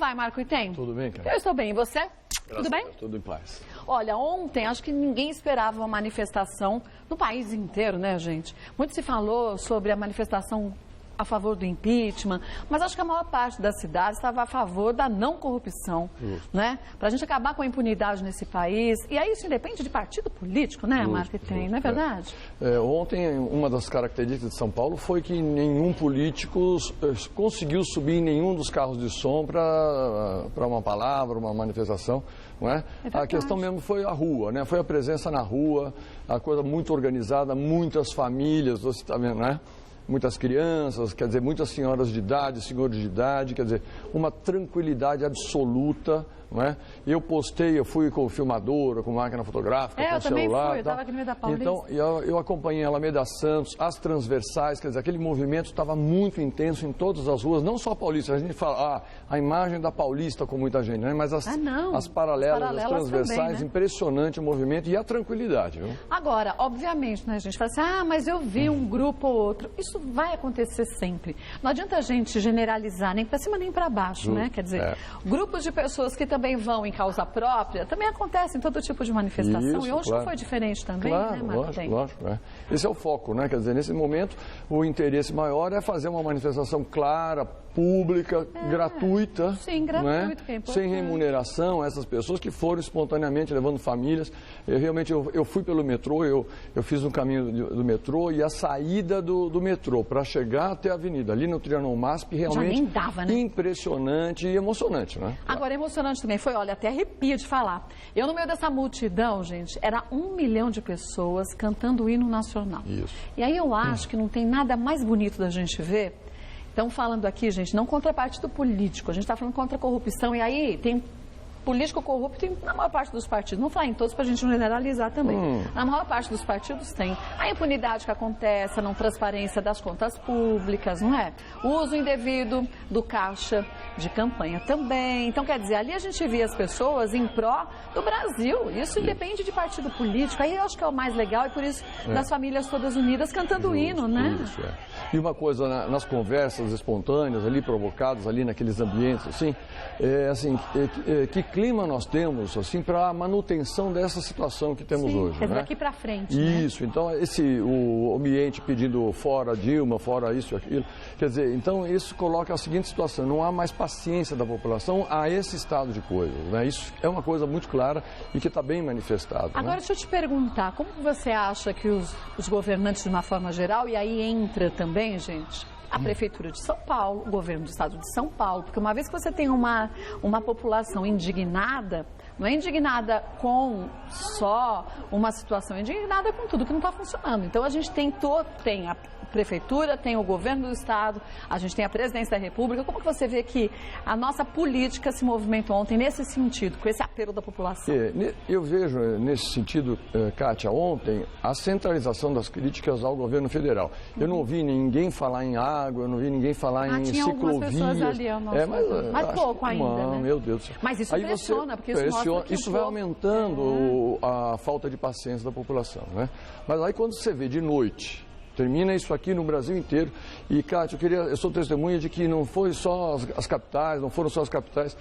Vai, Marco, e tem? Tudo bem, cara? Eu estou bem, e você? Graças Tudo bem? a Deus, tudo em paz. Olha, ontem acho que ninguém esperava uma manifestação no país inteiro, né, gente? Muito se falou sobre a manifestação a favor do impeachment, mas acho que a maior parte da cidade estava a favor da não corrupção, né? Para a gente acabar com a impunidade nesse país. E aí isso independe de partido político, né, Marco? Tem, não é verdade? Ontem, uma das características de São Paulo foi que nenhum político conseguiu subir em nenhum dos carros de som para uma palavra, uma manifestação, não é? A questão mesmo foi a rua, né? Foi a presença na rua, a coisa muito organizada, muitas famílias, você está vendo, né? Muitas crianças, quer dizer, muitas senhoras de idade, senhores de idade, quer dizer, uma tranquilidade absoluta, não é? Eu postei, eu fui com filmadora, com máquina fotográfica, com eu também celular. fui, eu estava aqui no meio da Paulista. Então, eu acompanhei a Alameda Santos, as transversais, quer dizer, aquele movimento estava muito intenso em todas as ruas, não só a Paulista, a gente fala, a imagem da Paulista com muita gente, né? Mas as paralelas, as transversais, também, né? Impressionante o movimento e a tranquilidade, viu? Agora, obviamente, né, a gente fala assim, mas eu vi um grupo ou outro. Isso vai acontecer sempre. Não adianta a gente generalizar nem para cima nem para baixo, né? Quer dizer, grupos de pessoas que também vão em causa própria, também acontece em todo tipo de manifestação. Isso, e hoje não foi diferente também, claro, né, Marco? Lógico. Esse é o foco, né? Quer dizer, nesse momento, o interesse maior é fazer uma manifestação clara, pública, gratuita. Sim, gratuita, né? que é importante. Sem remuneração, essas pessoas que foram espontaneamente levando famílias. Eu fui pelo metrô, eu fiz um caminho do metrô e a saída do metrô para chegar até a avenida, ali no Trianon MASP, realmente já nem dava, né? Impressionante e emocionante, né? Agora, emocionante também foi, olha, até arrepia de falar. Eu, no meio dessa multidão, gente, era 1 milhão de pessoas cantando o hino nacional. Isso. E aí eu acho que não tem nada mais bonito da gente ver. Então, falando aqui, gente, não contra partido político, a gente está falando contra a corrupção. E aí tem político corrupto na maior parte dos partidos. Não vou falar em todos para a gente não generalizar também. Na maior parte dos partidos tem a impunidade que acontece, a não transparência das contas públicas, não é? O uso indevido do caixa de campanha também. Então, quer dizer, ali a gente via as pessoas em pró do Brasil. Isso independe de partido político. Aí eu acho que é o mais legal e por isso das famílias todas unidas cantando o hino, né? Isso, E uma coisa, nas conversas espontâneas, ali provocadas, ali naqueles ambientes, assim, que clima nós temos, assim, para a manutenção dessa situação que temos hoje, quer dizer, né? daqui para frente, Isso, então, o ambiente pedindo fora Dilma, fora isso e aquilo, quer dizer, então isso coloca a seguinte situação, não há mais paciência da população a esse estado de coisas, né? Isso é uma coisa muito clara e que está bem manifestado. Agora, deixa eu te perguntar, como você acha que os governantes, de uma forma geral, e aí entra também, gente, a Prefeitura de São Paulo, o governo do Estado de São Paulo, porque uma vez que você tem uma população indignada, não é indignada com só uma situação, é indignada com tudo que não está funcionando. Então, a gente tem a Prefeitura, tem o governo do Estado, a gente tem a Presidência da República. Como que você vê que a nossa política se movimentou ontem nesse sentido, com esse apelo da população? Eu vejo nesse sentido, Kátia, ontem, a centralização das críticas ao governo federal. Eu não ouvi ninguém falar em água, eu não vi ninguém falar em tinha ciclovias. Pessoas ali, mas pouco ainda, né? Meu Deus do céu. Mas isso pressiona, porque isso mostra que isso vai aumentando a falta de paciência da população, né? Mas aí quando você vê de noite, termina isso aqui no Brasil inteiro. E, Kátia, eu sou testemunha de que não foi só as capitais, não foram só as capitais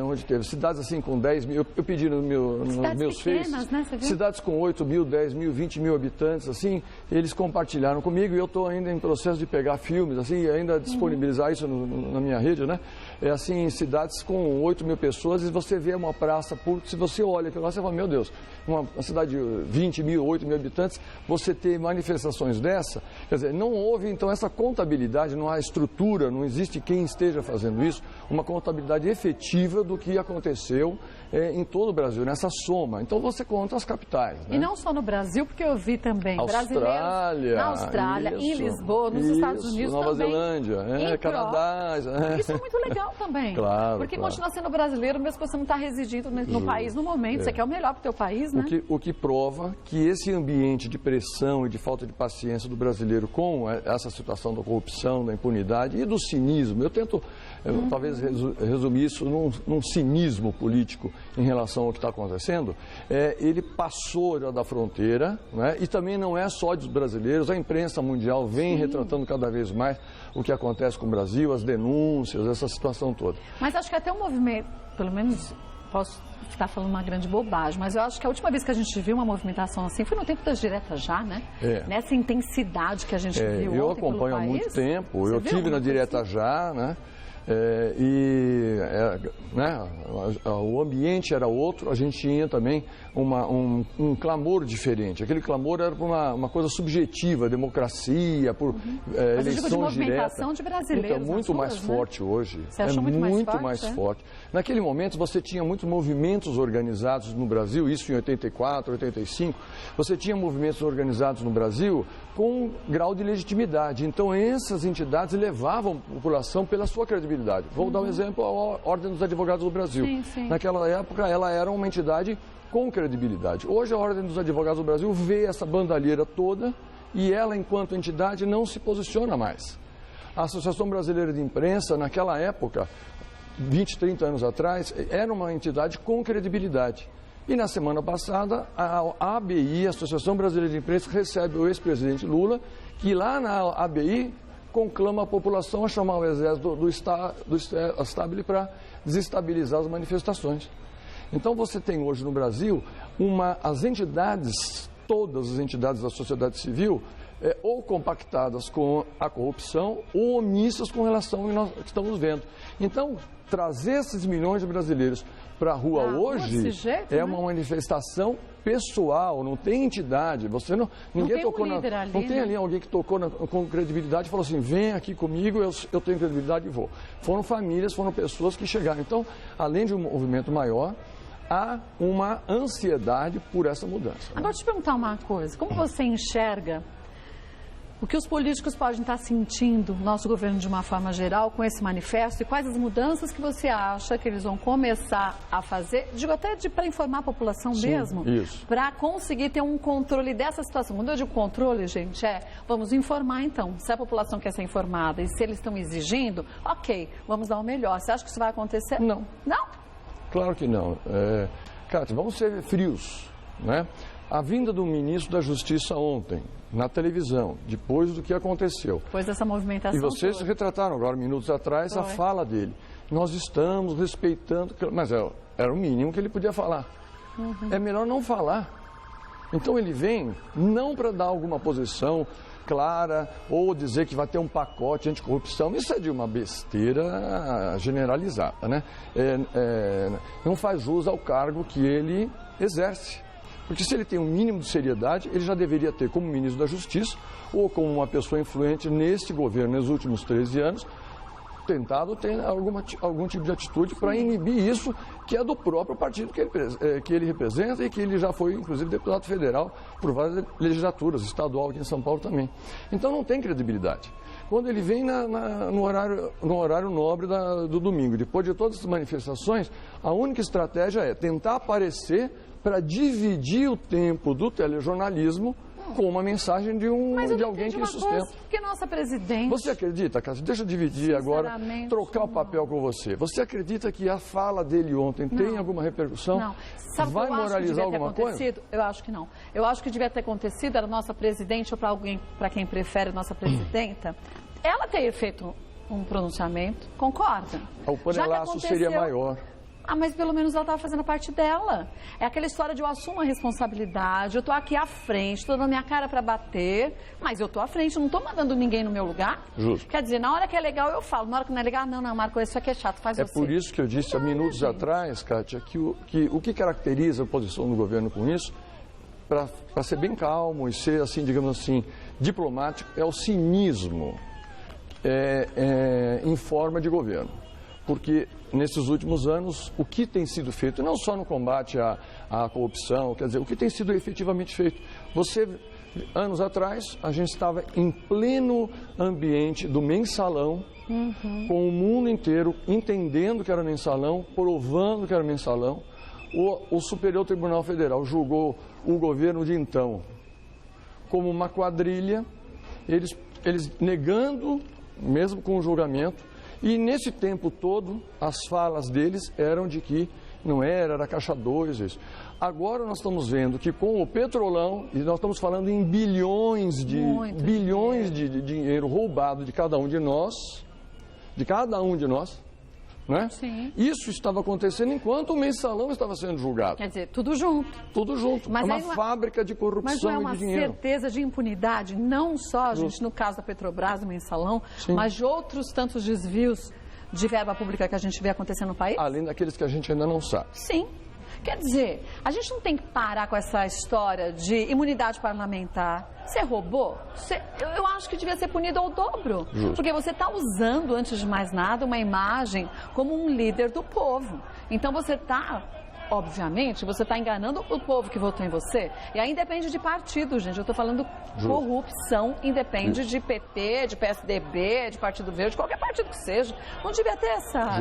onde teve. Cidades assim com 10 mil, eu pedi nos meus faces, né, cidades com 8 mil, 10 mil, 20 mil habitantes, assim, eles compartilharam comigo e eu estou ainda em processo de pegar filmes, assim, e ainda disponibilizar isso na minha rede, né? Assim, cidades com 8 mil pessoas e você vê uma praça pública, se você olha aquilo lá, você fala, meu Deus, uma cidade de 20 mil, 8 mil habitantes, você ter manifestações dessa, quer dizer, não houve então essa contabilidade, não há estrutura, não existe quem esteja fazendo isso, uma contabilidade efetiva do que aconteceu em todo o Brasil, nessa soma. Então você conta as capitais, né? E não só no Brasil, porque eu vi também Austrália, na Austrália, em Lisboa, nos Estados Unidos Nova também. Zelândia, Canadá. Isso é muito legal também. Claro, porque continua sendo brasileiro, mesmo que você não está residindo no país no momento. Você quer o melhor para o teu país, né? O que prova que esse ambiente de pressão e de falta de paciência do brasileiro com essa situação da corrupção, da impunidade e do cinismo. Eu tento, talvez, resumir isso num cinismo político em relação ao que está acontecendo. Ele passou da fronteira, né? E também não é só dos brasileiros, a imprensa mundial vem retratando cada vez mais o que acontece com o Brasil, as denúncias, essa situação toda. Mas acho que até o movimento, pelo menos posso estar falando uma grande bobagem, mas eu acho que a última vez que a gente viu uma movimentação assim foi no tempo das diretas já, né? Nessa intensidade que a gente viu eu ontem acompanho há muito tempo, Você eu tive na direta já, né? O ambiente era outro, a gente tinha também um clamor diferente. Aquele clamor era por uma coisa subjetiva, democracia, por eleição de movimentação direta. de brasileiros. Então, é muito mais forte hoje. Você achou muito mais forte? Naquele momento você tinha muitos movimentos organizados no Brasil, isso em 84, 85. Você tinha movimentos organizados no Brasil com grau de legitimidade. Então, essas entidades levavam a população pela sua credibilidade. Vou dar um exemplo, a Ordem dos Advogados do Brasil. Sim. Naquela época, ela era uma entidade com credibilidade. Hoje, a Ordem dos Advogados do Brasil vê essa bandalheira toda e ela, enquanto entidade, não se posiciona mais. A Associação Brasileira de Imprensa, naquela época, 20, 30 anos atrás, era uma entidade com credibilidade. E na semana passada, a ABI, a Associação Brasileira de Imprensa, recebe o ex-presidente Lula, que lá na ABI conclama a população a chamar o exército do Estado para desestabilizar as manifestações. Então você tem hoje no Brasil as entidades, todas as entidades da sociedade civil, ou compactadas com a corrupção ou omissas com relação ao que estamos vendo. Então, trazer esses milhões de brasileiros para a rua hoje uma manifestação pessoal, não tem entidade. Ninguém tocou não tem ali alguém que tocou com credibilidade e falou assim: vem aqui comigo, eu tenho credibilidade e vou. Foram famílias, foram pessoas que chegaram. Então, além de um movimento maior, há uma ansiedade por essa mudança. Agora, deixa eu te perguntar uma coisa. Como você enxerga o que os políticos podem estar sentindo, nosso governo de uma forma geral, com esse manifesto, e quais as mudanças que você acha que eles vão começar a fazer, digo até para informar a população mesmo, para conseguir ter um controle dessa situação. Quando eu digo controle, gente, vamos informar então, se a população quer ser informada e se eles estão exigindo, ok, vamos dar o melhor. Você acha que isso vai acontecer? Não. Não? Claro que não. Cátia, vamos ser frios, né? A vinda do ministro da Justiça ontem, na televisão, depois do que aconteceu. Depois dessa movimentação. E vocês retrataram agora, minutos atrás, a fala dele. Nós estamos respeitando... Mas era o mínimo que ele podia falar. É melhor não falar. Então ele vem não para dar alguma posição clara ou dizer que vai ter um pacote anticorrupção. Isso é de uma besteira generalizada, né? Não faz jus ao cargo que ele exerce. Porque se ele tem um mínimo de seriedade, ele já deveria ter, como ministro da Justiça, ou como uma pessoa influente nesse governo, nos últimos 13 anos, tentado ter algum tipo de atitude para inibir isso, que é do próprio partido que ele representa e que ele já foi, inclusive, deputado federal por várias legislaturas, estadual aqui em São Paulo também. Então não tem credibilidade. Quando ele vem no horário nobre do domingo, depois de todas as manifestações, a única estratégia é tentar aparecer para dividir o tempo do telejornalismo com uma mensagem de alguém que sustenta. Porque nossa presidente... Você acredita, Cássio? Deixa eu dividir agora, trocar o papel com você. Você acredita que a fala dele ontem tem alguma repercussão? Não. Sabe, vai moralizar alguma coisa? Eu acho que não. Eu acho que devia ter acontecido era a nossa presidente, ou para quem prefere nossa presidenta, ela ter feito um pronunciamento, concorda? O panelaço seria maior. Mas pelo menos ela estava fazendo a parte dela. É aquela história de eu assumo a responsabilidade, eu estou aqui à frente, estou dando minha cara para bater, mas eu estou à frente, não estou mandando ninguém no meu lugar. Justo. Quer dizer, na hora que é legal eu falo, na hora que não é legal, não, Marco, isso aqui é chato, faz você. É por isso que eu disse há minutos atrás, Kátia, que o que caracteriza a posição do governo com isso, para ser bem calmo e ser, assim, digamos assim, diplomático, é o cinismo em forma de governo. Porque nesses últimos anos, o que tem sido feito, não só no combate à corrupção, quer dizer, o que tem sido efetivamente feito. Anos atrás, a gente estava em pleno ambiente do mensalão, com o mundo inteiro entendendo que era mensalão, provando que era mensalão. O Superior Tribunal Federal julgou o governo de então como uma quadrilha eles negando, mesmo com o julgamento, e nesse tempo todo as falas deles eram de que não era Caixa 2 isso. Agora nós estamos vendo que com o Petrolão, e nós estamos falando em bilhões de dinheiro roubado de cada um de nós, né? Sim. Isso estava acontecendo enquanto o mensalão estava sendo julgado. Quer dizer, tudo junto. Tudo junto. Mas é uma fábrica de corrupção e de dinheiro. Mas não é uma certeza de impunidade, não só, gente, no caso da Petrobras, do mensalão, Sim. mas de outros tantos desvios de verba pública que a gente vê acontecendo no país? Além daqueles que a gente ainda não sabe. Sim. Quer dizer, a gente não tem que parar com essa história de imunidade parlamentar. Você roubou? Eu acho que devia ser punido ao dobro. Justo. Porque você está usando, antes de mais nada, uma imagem como um líder do povo. Então você está... Obviamente, você está enganando o povo que votou em você. E aí independe de partido, gente. Eu estou falando corrupção, independe de PT, de PSDB, de Partido Verde, qualquer partido que seja. Não devia ter essa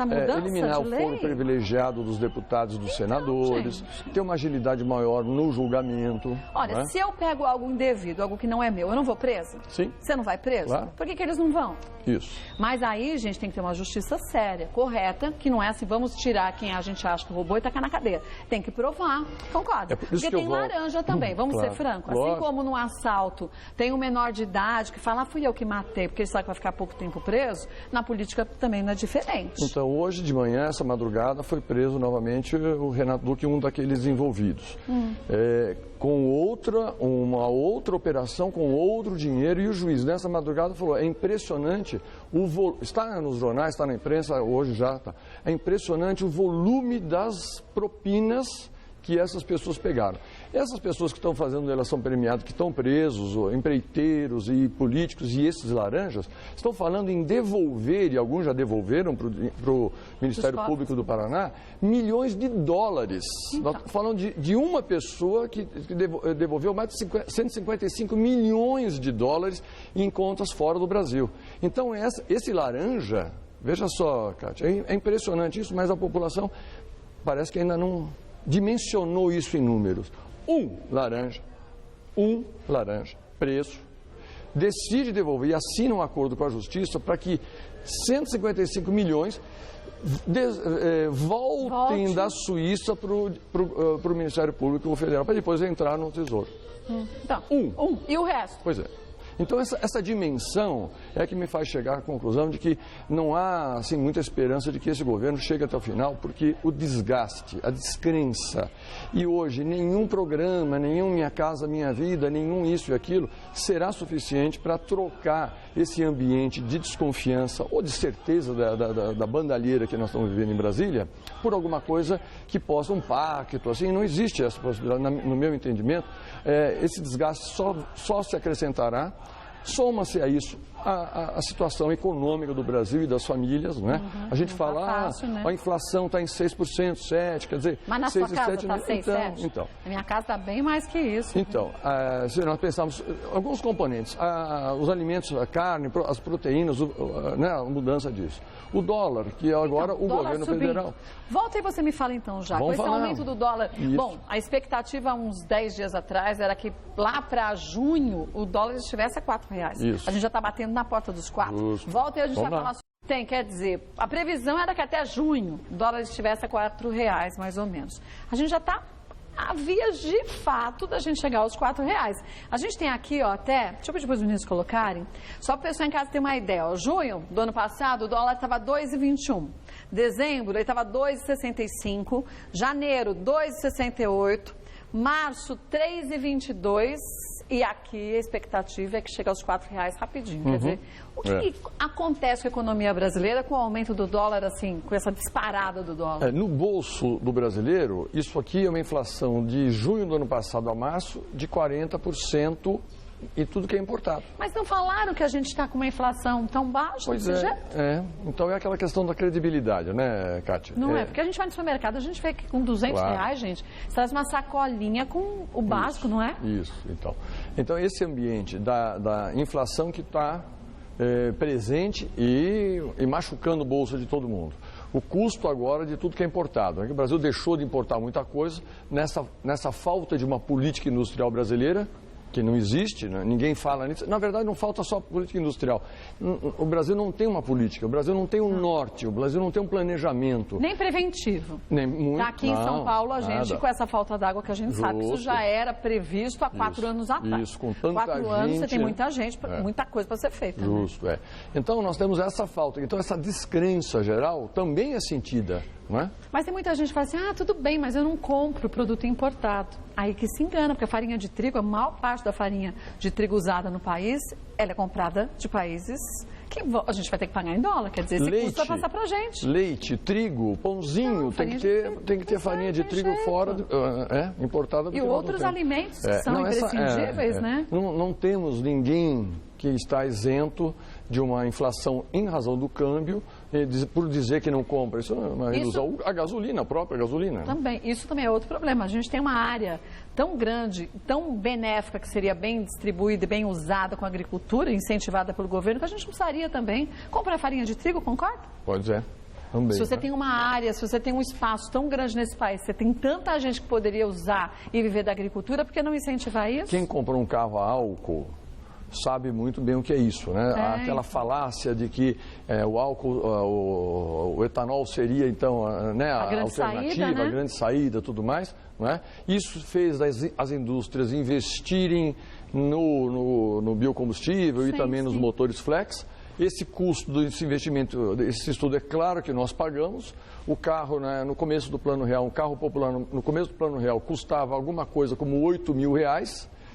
mudança eliminar de o lei. foro privilegiado dos deputados e dos senadores, ter uma agilidade maior no julgamento. Olha, né? se eu pego algo indevido, algo que não é meu, eu não vou preso? Sim. Você não vai preso? Claro. Por que eles não vão? Isso. Mas aí, gente, tem que ter uma justiça séria, correta, que não é assim, vamos tirar quem a gente acha que roubou e tacar na cadeia. Tem que provar, concordo. Porque tem laranja também, vamos ser francos. Assim como no assalto tem um menor de idade que fala, fui eu que matei, porque ele sabe que vai ficar pouco tempo preso, na política também não é diferente. Então, hoje de manhã, essa madrugada, foi preso novamente o Renato Duque, um daqueles envolvidos. Com uma outra operação, com outro dinheiro, e o juiz nessa madrugada falou, é impressionante, está nos jornais, está na imprensa, hoje já está, é impressionante o volume das propinas que essas pessoas pegaram. Essas pessoas que estão fazendo delação premiada, que estão presos, empreiteiros e políticos e esses laranjas, estão falando em devolver, e alguns já devolveram para o Ministério Público do Paraná, milhões de dólares. Então. Nós estamos falando de uma pessoa que devolveu mais de 155 milhões de dólares em contas fora do Brasil. Então, esse laranja, veja só, Kátia, é impressionante isso, mas a população parece que ainda não dimensionou isso em números. Um laranja preso, decide devolver e assina um acordo com a Justiça para que 155 milhões voltem da Suíça para o Ministério Público Federal, para depois entrar no Tesouro. Então, e o resto? Pois é. Então, essa dimensão é que me faz chegar à conclusão de que não há assim, muita esperança de que esse governo chegue até o final, porque o desgaste, a descrença, e hoje nenhum programa, nenhum Minha Casa Minha Vida, nenhum isso e aquilo, será suficiente para trocar esse ambiente de desconfiança ou de certeza da bandalheira que nós estamos vivendo em Brasília, por alguma coisa que possa, um pacto, assim, não existe essa possibilidade, no meu entendimento. Esse desgaste só se acrescentará. Soma-se a isso a situação econômica do Brasil e das famílias, não é? A gente fala, né? A inflação está em 6%, 7%, quer dizer... Mas na 6, sua casa está 6, 7? Então. Na minha casa está bem mais que isso. Então, se nós pensarmos, alguns componentes, os alimentos, a carne, as proteínas, né, a mudança disso. O dólar, que agora o governo federal... Volta e você me fala então já, com esse aumento do dólar. Isso. Bom, a expectativa há uns 10 dias atrás era que lá para junho o dólar estivesse a R$4. Isso. A gente já está batendo na porta dos 4. Justo. Volta e a gente vai falar sobre... Quer dizer, a previsão era que até junho o dólar estivesse a R$4, mais ou menos. A gente já está a vias de fato da gente chegar aos R$4. A gente tem aqui, ó, até, deixa eu pedir para os meninos colocarem, só para o pessoal em casa ter uma ideia, ó, junho do ano passado o dólar estava 2,21, dezembro ele estava 2,65, janeiro 2,68, março 3,22 e aqui a expectativa é que chegue aos R$4 rapidinho. Quer dizer, o que acontece com a economia brasileira com o aumento do dólar, assim, com essa disparada do dólar? No bolso do brasileiro, isso aqui é uma inflação de junho do ano passado a março de 40% e tudo que é importado. Mas não falaram que a gente está com uma inflação tão baixa desse jeito? Então é aquela questão da credibilidade, né, Kátia? Não é, porque a gente vai no supermercado, a gente vê que com R$200, gente, você traz uma sacolinha com o básico, não é? Isso, então. Então esse ambiente da inflação que está presente e machucando o bolso de todo mundo. O custo agora de tudo que é importado. O Brasil deixou de importar muita coisa nessa falta de uma política industrial brasileira que não existe, né? Ninguém fala nisso. Na verdade, não falta só política industrial. O Brasil não tem uma política, o Brasil não tem um norte, o Brasil não tem um planejamento. Nem preventivo. Nem muito. Tá aqui em São Paulo, a gente, com essa falta d'água que a gente sabe, isso já era previsto há 4 anos atrás. Isso, com tanta 4 anos gente, você tem muita gente, muita coisa para ser feita. Justo, né? Então, nós temos essa falta. Então, essa descrença geral também é sentida, não é? Mas tem muita gente que fala assim, tudo bem, mas eu não compro produto importado. Aí que se engana, porque a farinha de trigo, a maior parte da farinha de trigo usada no país, ela é comprada de países que a gente vai ter que pagar em dólar. Quer dizer, esse custo vai passar pra gente. Leite, trigo, pãozinho, tem que ter farinha de trigo fora, importada do E outros alimentos que são imprescindíveis, né? Não temos ninguém que está isento de uma inflação em razão do câmbio, por dizer que não compra. Isso é uma ilusão. A gasolina, a própria gasolina. Também. Isso também é outro problema. A gente tem uma área tão grande, tão benéfica, que seria bem distribuída e bem usada com a agricultura, incentivada pelo governo, que a gente precisaria também comprar farinha de trigo, concorda? Pode ser. Também, se você tem uma área, se você tem um espaço tão grande nesse país, você tem tanta gente que poderia usar e viver da agricultura, por que não incentivar isso? Quem comprou um carro a álcool sabe muito bem o que é isso, né? Aquela falácia de que o álcool, o etanol seria, então, né, a alternativa, saída, né? A grande saída, tudo mais, não é? Isso fez as indústrias investirem no biocombustível e também nos motores flex. Esse custo desse investimento, esse estudo, é claro que nós pagamos. O carro, né, no começo do Plano Real, um carro popular no começo do Plano Real custava alguma coisa como R$8 mil.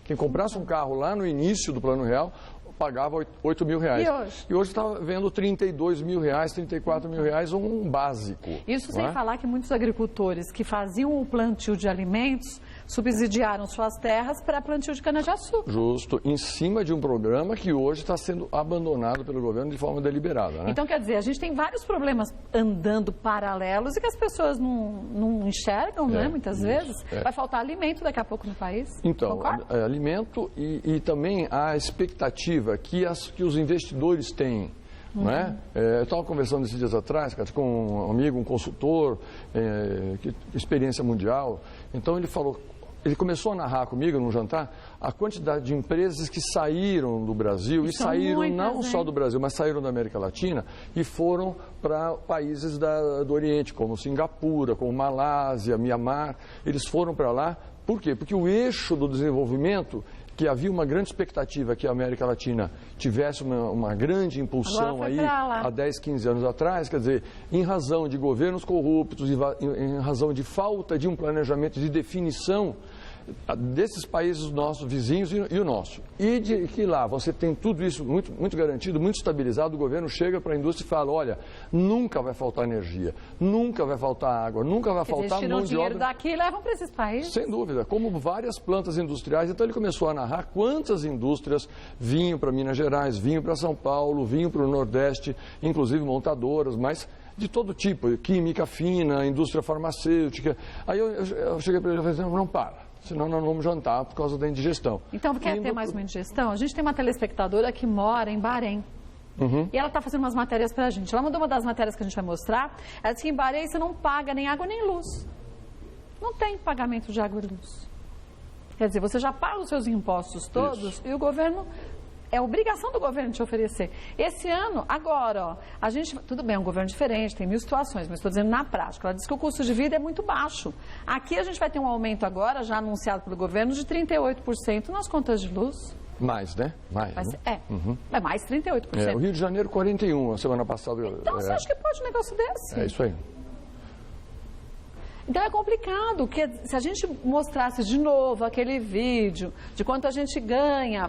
Quem comprasse um carro lá no início do Plano Real pagava R$8 mil. E hoje está vendo R$32 mil, R$34 mil, um básico. Isso sem falar que muitos agricultores que faziam o plantio de alimentos subsidiaram suas terras para plantio de cana-de-açúcar. Justo, em cima de um programa que hoje está sendo abandonado pelo governo de forma deliberada, né? Então, quer dizer, a gente tem vários problemas andando paralelos e que as pessoas não enxergam, né, muitas vezes. Vai faltar alimento daqui a pouco no país. Então, alimento e também a expectativa que os investidores têm. Não é? Eu estava conversando esses dias atrás, cara, com um amigo, um consultor, experiência mundial. Então ele começou a narrar comigo num jantar a quantidade de empresas que saíram do Brasil e saíram não só do Brasil, mas saíram da América Latina e foram para países do Oriente, como Singapura, como Malásia, Mianmar. Eles foram para lá. Por quê? Porque o eixo do desenvolvimento, que havia uma grande expectativa que a América Latina tivesse uma grande impulsão aí há 10, 15 anos atrás, quer dizer, em razão de governos corruptos, em razão de falta de um planejamento de definição desses países nossos vizinhos e o nosso. E de que lá você tem tudo isso muito, muito garantido, muito estabilizado, o governo chega para a indústria e fala, olha, nunca vai faltar energia, nunca vai faltar água, nunca vai faltar mão de obra. Eles tiram dinheiro daqui e levam para esses países. Sem dúvida, como várias plantas industriais. Então ele começou a narrar quantas indústrias vinham para Minas Gerais, vinham para São Paulo, vinham para o Nordeste, inclusive montadoras, mas de todo tipo, química fina, indústria farmacêutica. Aí eu cheguei para ele e falei assim, não para. Senão nós não vamos jantar por causa da indigestão. Então, quer ter mais uma indigestão? A gente tem uma telespectadora que mora em Bahrein. E ela está fazendo umas matérias para a gente. Ela mandou uma das matérias que a gente vai mostrar. Ela disse que em Bahrein você não paga nem água nem luz. Não tem pagamento de água e luz. Quer dizer, você já paga os seus impostos todos e o governo... É obrigação do governo te oferecer. Esse ano, agora, a gente... Tudo bem, é um governo diferente, tem 1000 situações, mas estou dizendo na prática. Ela disse que o custo de vida é muito baixo. Aqui a gente vai ter um aumento agora, já anunciado pelo governo, de 38% nas contas de luz. Mais, né? Mais, né? É mais 38%. O Rio de Janeiro, 41%, a semana passada. Então, você acha que pode um negócio desse? É isso aí. Então é complicado, porque se a gente mostrasse de novo aquele vídeo de quanto a gente ganha...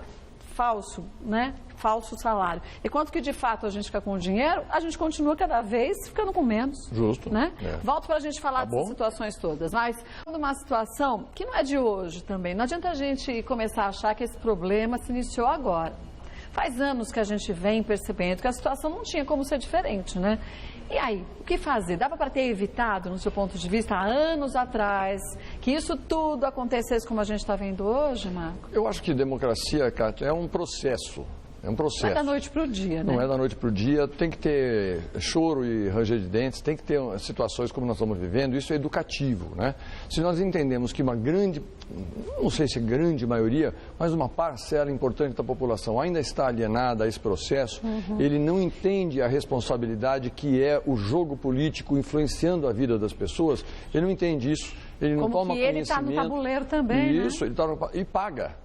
falso, né? Falso salário. E quanto que de fato a gente fica com o dinheiro, a gente continua cada vez ficando com menos. Justo. Né? Volto para a gente falar dessas situações todas. Mas uma situação que não é de hoje também. Não adianta a gente começar a achar que esse problema se iniciou agora. Faz anos que a gente vem percebendo que a situação não tinha como ser diferente, né? E aí, o que fazer? Dava para ter evitado, no seu ponto de vista, há anos atrás, que isso tudo acontecesse como a gente está vendo hoje, Marco? Eu acho que democracia, Cátia, é um processo. É um processo. Não é da noite para o dia, né? Não é da noite para o dia. Tem que ter choro e ranger de dentes, tem que ter situações como nós estamos vivendo. Isso é educativo, né? Se nós entendemos que uma grande, não sei se grande maioria, mas uma parcela importante da população ainda está alienada a esse processo, ele não entende a responsabilidade que é o jogo político influenciando a vida das pessoas, ele não entende isso. Ele não toma conhecimento. Ele está no tabuleiro também, Isso, né? ele está no... E paga.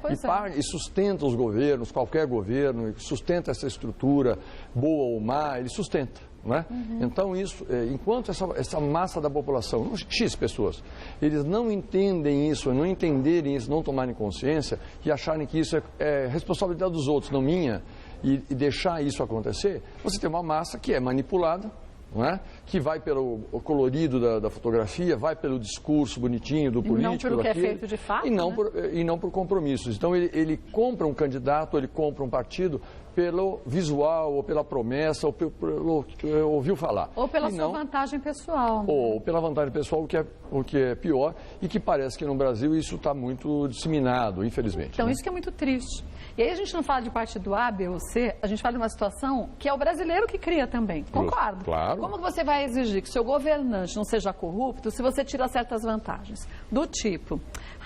Pois é. Paga, e sustenta os governos, qualquer governo, sustenta essa estrutura, boa ou má, ele sustenta. Né? Então, isso, enquanto essa massa da população, X pessoas, eles não entendem isso, não entenderem isso, não tomarem consciência e acharem que isso é responsabilidade dos outros, não minha, e deixar isso acontecer, você tem uma massa que é manipulada, não é? Que vai pelo colorido da fotografia, vai pelo discurso bonitinho do político. E não pelo que é feito de fato, e não por compromissos. Então, ele compra um candidato, ele compra um partido pelo visual, ou pela promessa, ou pelo que ouviu falar. Ou pela sua vantagem pessoal. Né? Ou pela vantagem pessoal, o que é pior, e que parece que no Brasil isso está muito disseminado, infelizmente. Então, né? Isso que é muito triste. E aí a gente não fala de partido A, B ou C, a gente fala de uma situação que é o brasileiro que cria também. Concordo. Claro. Como que você vai exigir que o seu governante não seja corrupto se você tira certas vantagens? Do tipo,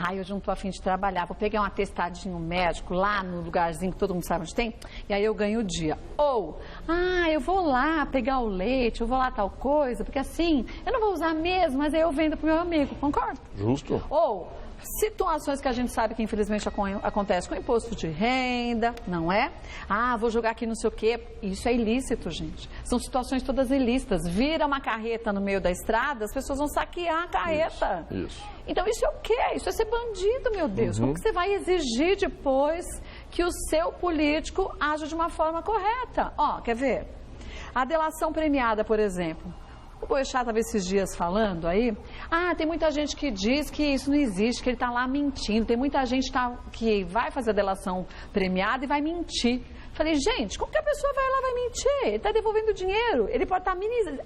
eu não estou a fim de trabalhar, vou pegar um atestadinho médico lá no lugarzinho que todo mundo sabe onde tem, e aí eu ganho o dia. Ou, eu vou lá pegar o leite, eu vou lá tal coisa, porque assim, eu não vou usar mesmo, mas aí eu vendo para o meu amigo, concordo? Justo. Ou situações que a gente sabe que infelizmente acontece com imposto de renda, não é? Vou jogar aqui não sei o quê. Isso é ilícito, gente. São situações todas ilícitas. Vira uma carreta no meio da estrada, as pessoas vão saquear a carreta. Isso. Então isso é o quê? Isso é ser bandido, meu Deus. Como que você vai exigir depois que o seu político aja de uma forma correta? Quer ver? A delação premiada, por exemplo. O Boechat estava esses dias falando aí, tem muita gente que diz que isso não existe, que ele está lá mentindo, tem muita gente que vai fazer a delação premiada e vai mentir. Falei, gente, como que a pessoa vai lá e vai mentir? Ele está devolvendo dinheiro, ele pode estar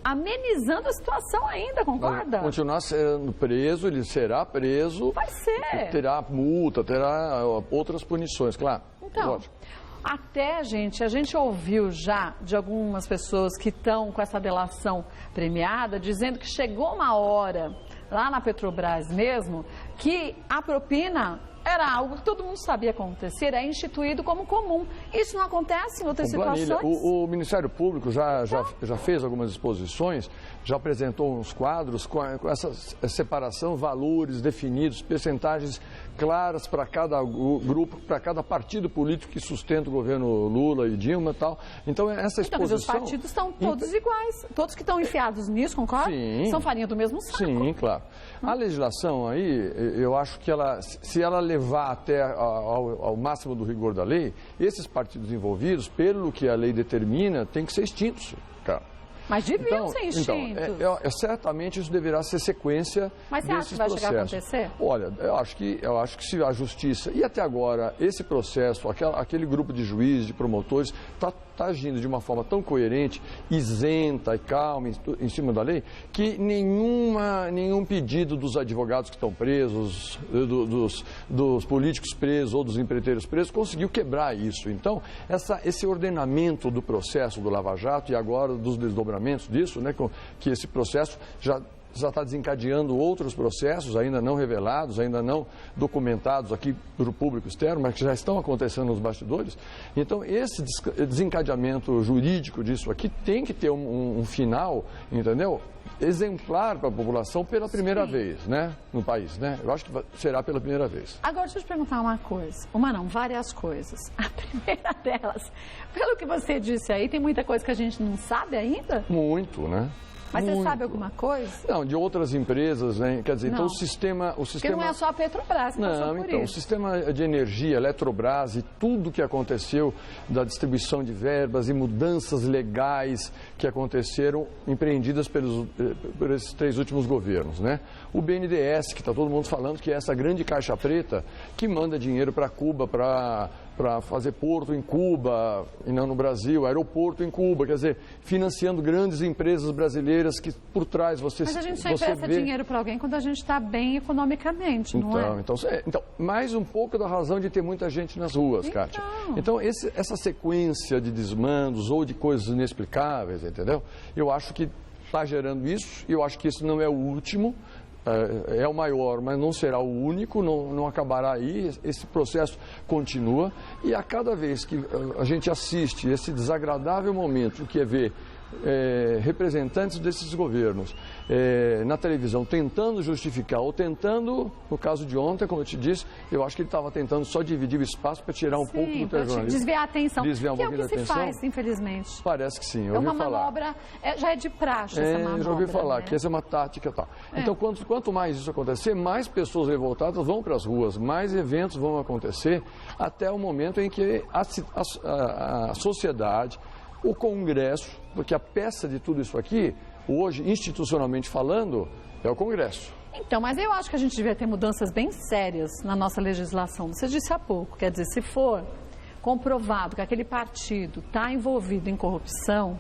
amenizando a situação ainda, concorda? Vai continuar sendo preso, ele será preso. Vai ser. Terá multa, terá outras punições, claro. Então, lógico. Até, gente, a gente ouviu já de algumas pessoas que estão com essa delação premiada, dizendo que chegou uma hora, lá na Petrobras mesmo, que a propina era algo que todo mundo sabia acontecer, era instituído como comum. Isso não acontece em outras situações? O Ministério Público já fez algumas exposições, já apresentou uns quadros com essa separação, valores definidos, percentagens claras para cada grupo, para cada partido político que sustenta o governo Lula e Dilma e tal. Então, essa exposição... Mas os partidos estão todos iguais. Todos que estão enfiados nisso, concorda? Sim. São farinha do mesmo saco. Sim, claro. A legislação aí, eu acho que se ela levar até ao máximo do rigor da lei, esses partidos envolvidos, pelo que a lei determina, têm que ser extintos, cara. Mas deviam ser extintos. Certamente isso deverá ser sequência desses processos. Mas você acha que vai chegar a acontecer? Olha, eu acho que se a justiça, e até agora, esse processo, aquele grupo de juízes, de promotores, está agindo de uma forma tão coerente, isenta e calma em cima da lei, que nenhum pedido dos advogados que estão presos, dos políticos presos ou dos empreiteiros presos, conseguiu quebrar isso. Então, esse ordenamento do processo do Lava Jato e agora dos desdobramentos disso, né, que esse processo já está desencadeando outros processos ainda não revelados, ainda não documentados aqui para o público externo, mas que já estão acontecendo nos bastidores. Então, esse desencadeamento jurídico disso aqui tem que ter um final, entendeu? Exemplar para a população pela primeira vez, né, no país, né? Eu acho que será pela primeira vez. Agora, deixa eu te perguntar uma coisa. Várias coisas. A primeira delas, pelo que você disse aí, tem muita coisa que a gente não sabe ainda? Muito, né? Mas você sabe alguma coisa? Não, de outras empresas, né? Quer dizer, não. Então o sistema... Porque não é só a Petrobras que passou por isso. O sistema de energia, Eletrobras e tudo que aconteceu da distribuição de verbas e mudanças legais que aconteceram empreendidas por esses 3 últimos governos, né? O BNDES, que está todo mundo falando que é essa grande caixa preta que manda dinheiro para Cuba, para para fazer porto em Cuba e não no Brasil, aeroporto em Cuba, quer dizer, financiando grandes empresas brasileiras que por trás você vê... Mas a gente só empresta dinheiro para alguém quando a gente está bem economicamente, não é? Então, mais um pouco da razão de ter muita gente nas ruas, Kátia. Então, essa sequência de desmandos ou de coisas inexplicáveis, entendeu? Eu acho que está gerando isso, e eu acho que isso não é o último, é o maior, mas não será o único, não acabará aí, esse processo continua, e a cada vez que a gente assiste esse desagradável momento, que é ver representantes desses governos na televisão tentando justificar ou tentando, no caso de ontem, como eu te disse, eu acho que ele estava tentando só dividir o espaço para tirar um pouco do telejornalismo. Desviar a atenção, desviar um que é o pouquinho que da se atenção. faz, infelizmente. Parece que sim, eu ouvi ouvi falar. Manobra, já é de praxe essa manobra. Já ouvi falar, né? que essa é uma tática e tal. Então, quanto mais isso acontecer, mais pessoas revoltadas vão para as ruas, mais eventos vão acontecer, até o momento em que a sociedade, o Congresso, porque a peça de tudo isso aqui, hoje, institucionalmente falando, é o Congresso. Então, mas eu acho que a gente devia ter mudanças bem sérias na nossa legislação. Você disse há pouco, quer dizer, se for comprovado que aquele partido está envolvido em corrupção,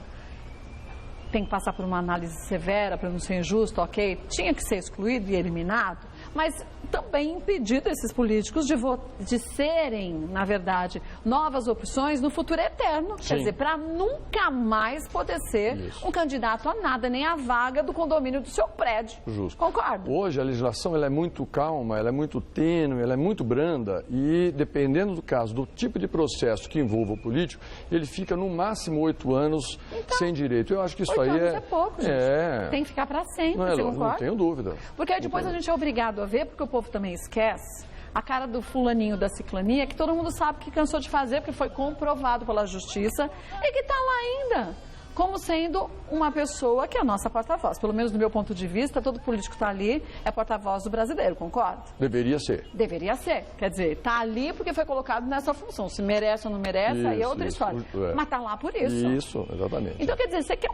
tem que passar por uma análise severa para não ser injusto, ok? Tinha que ser excluído e eliminado, mas também impedido esses políticos de serem, na verdade, novas opções no futuro eterno. Sim. Quer dizer, para nunca mais poder ser um candidato a nada, nem a vaga do condomínio do seu prédio. Justo. Concordo. Hoje a legislação ela é muito calma, ela é muito tênue, ela é muito branda e, dependendo do caso, do tipo de processo que envolva o político, ele fica no máximo 8 anos sem direito. Eu acho que isso aí é pouco, gente. Tem que ficar para sempre, você concorda? Não tenho dúvida. Porque depois a gente é obrigado a ver, porque o povo também esquece, a cara do fulaninho da ciclania, que todo mundo sabe que cansou de fazer, porque foi comprovado pela justiça, e que está lá ainda, como sendo uma pessoa que é a nossa porta-voz. Pelo menos do meu ponto de vista, todo político que está ali é porta-voz do brasileiro, concorda? Deveria ser. Deveria ser. Quer dizer, está ali porque foi colocado nessa função. Se merece ou não merece, aí é outra história. Mas está lá por isso. Isso, exatamente. Então, quer dizer, você quer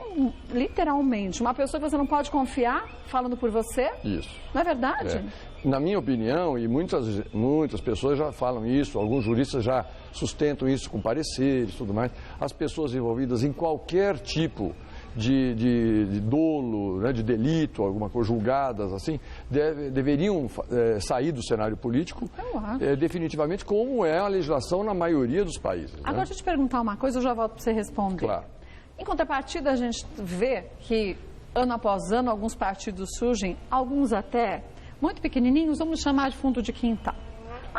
literalmente uma pessoa que você não pode confiar falando por você? Isso. Não é verdade? Na minha opinião, e muitas pessoas já falam isso, alguns juristas já sustentam isso com pareceres e tudo mais, as pessoas envolvidas em qualquer tipo de dolo, né, de delito, alguma coisa, julgadas assim, deveriam sair do cenário político definitivamente, como é a legislação na maioria dos países. Agora, deixa eu te perguntar uma coisa, eu já volto para você responder. Claro. Em contrapartida, a gente vê que, ano após ano, alguns partidos surgem, alguns até muito pequenininhos, vamos chamar de fundo de quintal.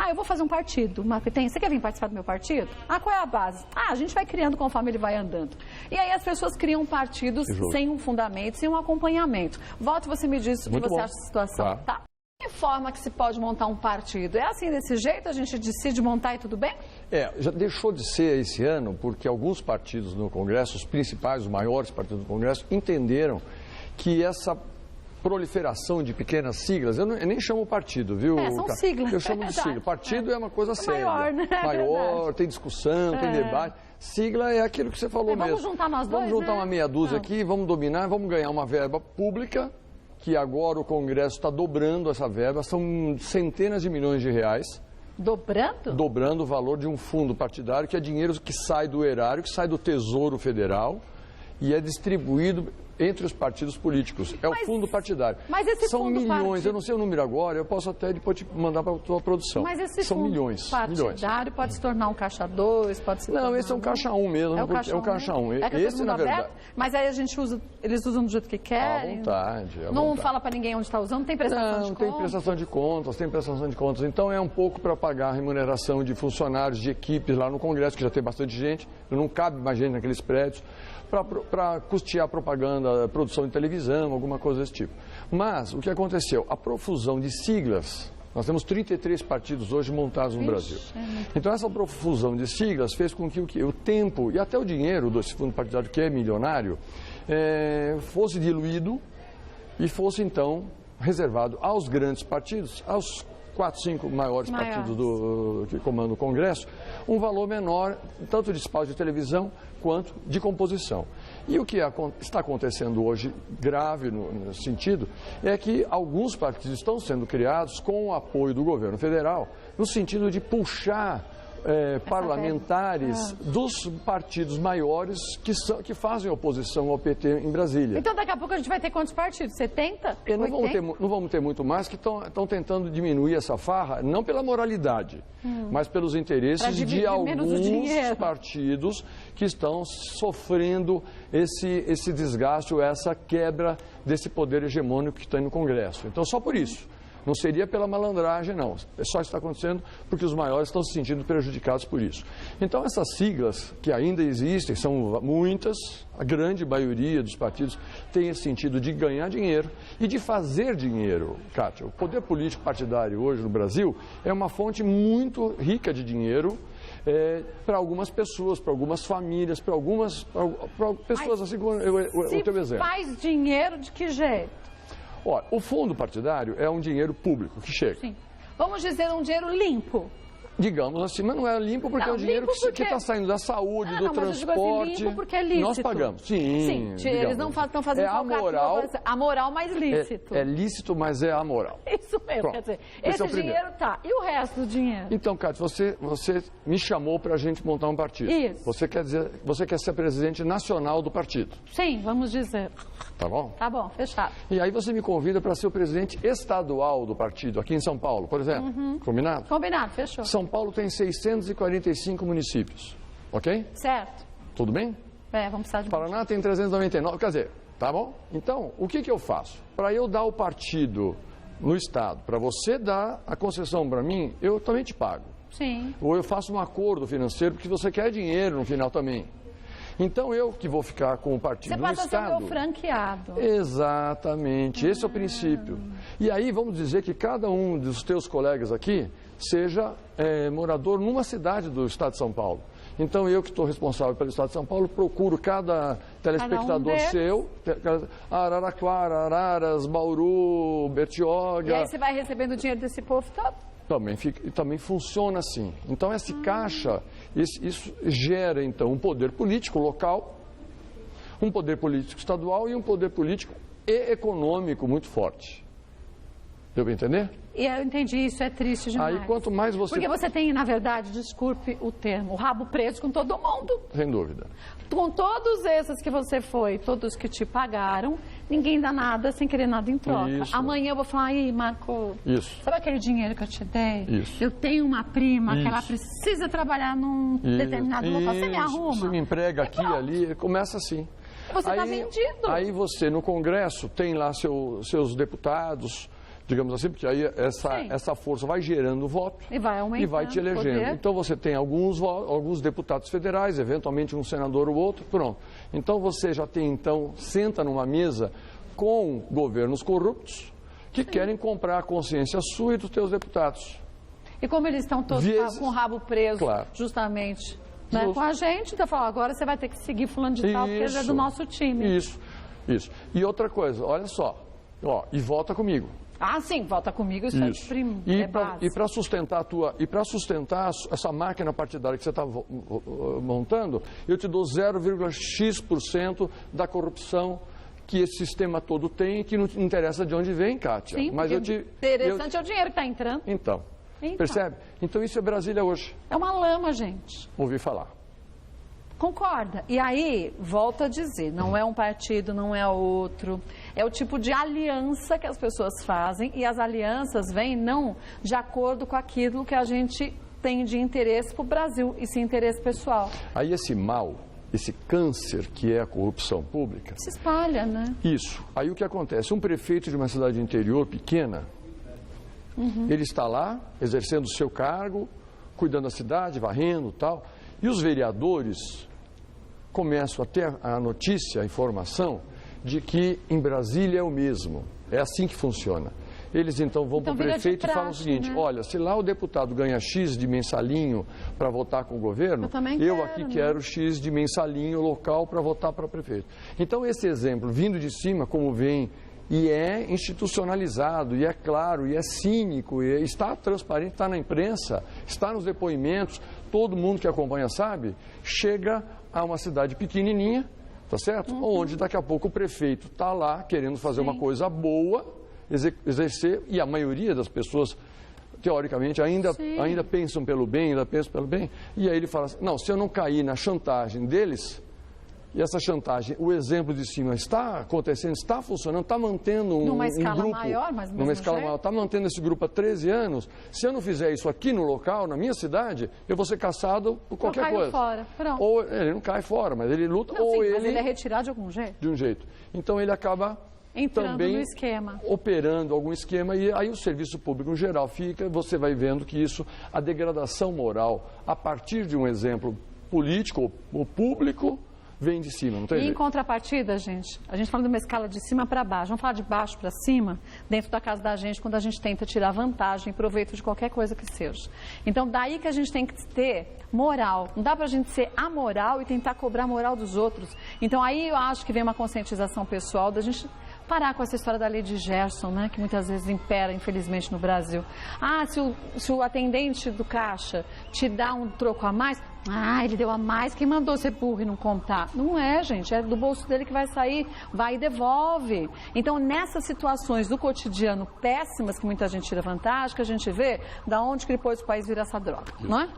Eu vou fazer um partido, você quer vir participar do meu partido? Qual é a base? A gente vai criando conforme ele vai andando. E aí as pessoas criam partidos sem um fundamento, sem um acompanhamento. Volte, você me diz o que você acha da situação. Tá? Que forma que se pode montar um partido? É assim, desse jeito, a gente decide montar e tudo bem? Já deixou de ser esse ano, porque alguns partidos no Congresso, os principais, os maiores partidos do Congresso, entenderam que essa proliferação de pequenas siglas, eu nem chamo partido, viu? São siglas. Eu chamo de sigla. Partido é uma coisa séria. Maior, né? Maior, tem discussão, tem debate. Sigla é aquilo que você falou mesmo. Vamos juntar nós dois, Vamos juntar uma meia dúzia aqui, vamos dominar, vamos ganhar uma verba pública, que agora o Congresso está dobrando essa verba, são centenas de milhões de reais. Dobrando? Dobrando o valor de um fundo partidário, que é dinheiro que sai do erário, que sai do Tesouro Federal e é distribuído entre os partidos políticos. É o fundo partidário. Mas esse São fundo milhões, eu não sei o número agora, eu posso até depois te mandar para a tua produção. Mas esse São fundo milhões. partidário pode se tornar um caixa 2, pode se tornar... Não, esse é um caixa 1 mesmo. É o caixa 1. Esse, na verdade... Mas aí a gente eles usam do jeito que querem. À vontade. Não fala para ninguém onde está usando, não tem prestação de contas? Não, tem prestação de contas. Então é um pouco para pagar a remuneração de funcionários, de equipes lá no Congresso, que já tem bastante gente, não cabe mais gente naqueles prédios, para custear propaganda, produção de televisão, alguma coisa desse tipo. Mas o que aconteceu? A profusão de siglas, nós temos 33 partidos hoje montados no Brasil. Então essa profusão de siglas fez com que o tempo e até o dinheiro desse fundo partidário, que é milionário, fosse diluído e fosse então reservado aos grandes partidos, aos 4, 5 maiores partidos que comandam o Congresso, um valor menor, tanto de espaço de televisão quanto de composição. E o que está acontecendo hoje, grave no sentido, é que alguns partidos estão sendo criados com o apoio do governo federal, no sentido de puxar parlamentares dos partidos maiores que fazem oposição ao PT em Brasília. Então daqui a pouco a gente vai ter quantos partidos? 70? Não vamos ter muito mais, que estão tentando diminuir essa farra, não pela moralidade, mas pelos interesses de alguns partidos que estão sofrendo esse desgaste ou essa quebra desse poder hegemônico que está no Congresso. Então, só por isso. Não seria pela malandragem, não. É só isso que está acontecendo porque os maiores estão se sentindo prejudicados por isso. Então, essas siglas que ainda existem, são muitas, a grande maioria dos partidos tem esse sentido de ganhar dinheiro e de fazer dinheiro, Kátia. O poder político partidário hoje no Brasil é uma fonte muito rica de dinheiro para algumas pessoas, para algumas famílias, para pessoas assim como o teu exemplo. Faz dinheiro de que jeito? Olha, o fundo partidário é um dinheiro público que chega. Sim. Vamos dizer um dinheiro limpo. Digamos assim, mas não é limpo porque é um dinheiro que está saindo da saúde, do transporte. Mas assim, limpo porque é lícito. Nós pagamos, sim. Eles não estão fazendo amoral, mas lícito. É lícito, mas é amoral. Isso mesmo, Pronto. quer dizer, esse dinheiro tá. E o resto do dinheiro? Então, Cátia, você me chamou para a gente montar um partido. Isso. Você quer ser presidente nacional do partido. Sim, vamos dizer. Tá bom? Tá bom, fechado. E aí você me convida para ser o presidente estadual do partido, aqui em São Paulo, por exemplo. Combinado? Combinado, fechou. São Paulo tem 645 municípios, ok? Certo. Tudo bem? Vamos precisar de... Paraná tem 399, quer dizer, tá bom? Então, o que eu faço? Para eu dar o partido no Estado, para você dar a concessão para mim, eu também te pago. Sim. Ou eu faço um acordo financeiro, porque você quer dinheiro no final também. Então, eu que vou ficar com o partido no Estado... Você passa a ser o meu franqueado. Exatamente, esse é o princípio. E aí, vamos dizer que cada um dos teus colegas aqui seja morador numa cidade do Estado de São Paulo. Então, eu que estou responsável pelo Estado de São Paulo, procuro cada telespectador seu, Araraquara, Araras, Bauru, Bertioga... E aí você vai recebendo o dinheiro desse povo todo? Também funciona assim. Então, esse caixa, isso gera, então, um poder político local, um poder político estadual e um poder político e econômico muito forte. Deu para entender? E eu entendi, isso é triste demais. Aí, quanto mais você... Porque você tem, na verdade, desculpe o termo, o rabo preso com todo mundo. Sem dúvida. Com todos esses que você foi, todos que te pagaram, ninguém dá nada sem querer nada em troca. Isso. Amanhã eu vou falar, aí, Marco, sabe aquele dinheiro que eu te dei? Isso. Eu tenho uma prima que ela precisa trabalhar num determinado local, você me arruma? Você me emprega aqui, ali, começa assim. Você está vendido. Aí você, no Congresso, tem lá seus deputados... Digamos assim, porque aí essa força vai gerando voto e vai aumentando, e vai te elegendo. Poder. Então você tem alguns deputados federais, eventualmente um senador ou outro, pronto. Então você já tem, senta numa mesa com governos corruptos que querem comprar a consciência sua e dos teus deputados. E como eles estão todos com o rabo preso, justamente, né, com a gente, então falam, agora você vai ter que seguir fulano de tal, porque ele é do nosso time. Isso. E outra coisa, olha só, e volta comigo. Ah, sim, volta comigo, isso. É básico. E para sustentar essa máquina partidária que você está montando, eu te dou 0,x% da corrupção que esse sistema todo tem e que não interessa de onde vem, Kátia. Sim, mas interessante é o dinheiro que está entrando. Então, percebe? Então isso é Brasília hoje. É uma lama, gente. Ouvi falar. Concorda. E aí, volto a dizer, não é um partido, não é outro. É o tipo de aliança que as pessoas fazem e as alianças vêm não de acordo com aquilo que a gente tem de interesse para o Brasil e sim interesse pessoal. Aí esse mal, esse câncer que é a corrupção pública... Se espalha, né? Isso. Aí o que acontece? Um prefeito de uma cidade interior pequena, ele está lá exercendo o seu cargo, cuidando da cidade, varrendo e tal, e os vereadores... começam a ter a notícia, a informação de que em Brasília é o mesmo. É assim que funciona. Eles então vão para o prefeito e falam o seguinte, olha, se lá o deputado ganha X de mensalinho para votar com o governo, eu aqui quero X de mensalinho local para votar para o prefeito. Então esse exemplo, vindo de cima, como vem, e é institucionalizado, e é claro, e é cínico, e está transparente, está na imprensa, está nos depoimentos, todo mundo que acompanha sabe, chega a uma cidade pequenininha, tá certo? Onde daqui a pouco o prefeito está lá querendo fazer uma coisa boa, exercer, e a maioria das pessoas teoricamente, ainda pensam pelo bem, e aí ele fala assim, não, se eu não cair na chantagem deles, e essa chantagem, o exemplo de cima está acontecendo, está funcionando, está mantendo um grupo... Numa escala maior, mas numa escala maior, está mantendo esse grupo há 13 anos, se eu não fizer isso aqui no local, na minha cidade, eu vou ser caçado por qualquer coisa. Fora. Pronto. Ou ele não cai fora, mas ele luta, não, ou sim, ele... Mas ele é retirado de algum jeito. De um jeito. Então ele acaba... entrando também no esquema. Operando algum esquema, e aí o serviço público em geral fica, você vai vendo que isso, a degradação moral, a partir de um exemplo político ou público, vem de cima, não tem jeito. E em contrapartida, a gente falando de uma escala de cima para baixo, vamos falar de baixo para cima, dentro da casa da gente, quando a gente tenta tirar vantagem, proveito de qualquer coisa que seja. Então, daí que a gente tem que ter moral. Não dá para a gente ser amoral e tentar cobrar a moral dos outros. Então, aí eu acho que vem uma conscientização pessoal da gente parar com essa história da lei de Gerson, né, que muitas vezes impera, infelizmente, no Brasil. Ah, se o atendente do caixa te dá um troco a mais, ele deu a mais, quem mandou ser burro e não contar? Não é, gente, é do bolso dele que vai sair, vai e devolve. Então, nessas situações do cotidiano péssimas, que muita gente tira vantagem, que a gente vê da onde que depois o país vira essa droga, não é?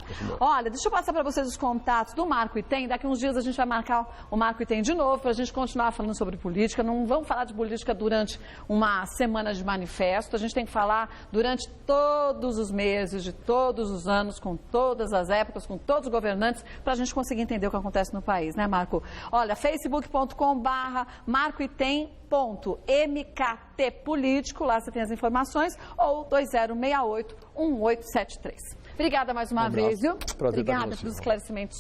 Olha, deixa eu passar para vocês os contatos do Marco Item, daqui uns dias a gente vai marcar o Marco Item de novo, para a gente continuar falando sobre política, não vamos falar de política durante uma semana de manifesto, a gente tem que falar durante todos os meses, de todos os anos, com todas as épocas, com todos os governantes, para a gente conseguir entender o que acontece no país, né, Marco? Olha, facebook.com/marcoitem.mkt político, lá você tem as informações, ou 2068-1873. Obrigada mais uma vez, viu? Prazer. Obrigada pelos esclarecimentos.